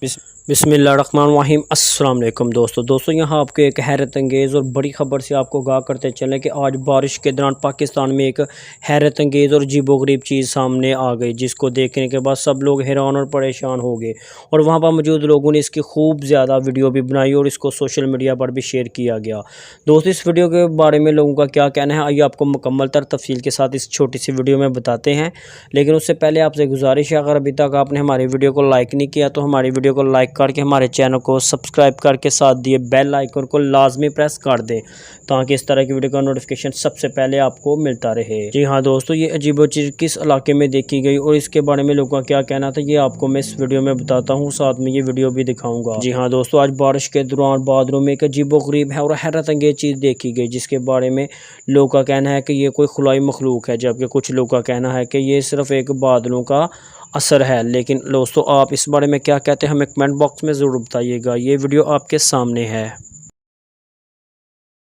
بسم اللہ الرحمن الرحیم۔ السلام علیکم دوستو یہاں آپ کو ایک حیرت انگیز اور بڑی خبر سے آپ کو آگاہ کرتے چلیں کہ آج بارش کے دوران پاکستان میں ایک حیرت انگیز اور عجیب و غریب چیز سامنے آ گئی، جس کو دیکھنے کے بعد سب لوگ حیران اور پریشان ہو گئے، اور وہاں پر موجود لوگوں نے اس کی خوب زیادہ ویڈیو بھی بنائی اور اس کو سوشل میڈیا پر بھی شیئر کیا گیا۔ دوستو اس ویڈیو کے بارے میں لوگوں کا کیا کہنا ہے، آئیے آپ کو مکمل تر تفصیل کے ساتھ اس چھوٹی سی ویڈیو میں بتاتے ہیں، لیکن اس سے پہلے آپ سے گزارش ہے، اگر ابھی تک آپ نے ہماری ویڈیو کو لائک نہیں کیا تو ہماری ویڈیو کو لائک کر کے ہمارے چینل کو سبسکرائب کر کے ساتھ دیے بیل آئیکن کو لازمی پریس کر دیں تاکہ اس طرح کی ویڈیو کا نوٹیفیکیشن سب سے پہلے آپ کو ملتا رہے۔ جی ہاں دوستو، یہ عجیب و چیز کس علاقے میں دیکھی گئی اور اس کے بارے میں لوگوں کا کیا کہنا تھا، یہ آپ کو میں اس ویڈیو میں بتاتا ہوں، ساتھ میں یہ ویڈیو بھی دکھاؤں گا۔ جی ہاں دوستو، آج بارش کے دوران بادلوں میں ایک عجیب و غریب ہے اور حیرت انگیز چیز دیکھی گئی، جس کے بارے میں لوگوں کا کہنا ہے کہ یہ کوئی خلائی مخلوق ہے، جبکہ کچھ لوگوں کا کہنا ہے کہ یہ صرف ایک بادلوں کا اثر ہے۔ لیکن دوستو آپ اس بارے میں کیا کہتے ہیں، ہمیں کمنٹ باکس میں ضرور بتائیے گا۔ یہ ویڈیو آپ کے سامنے ہے۔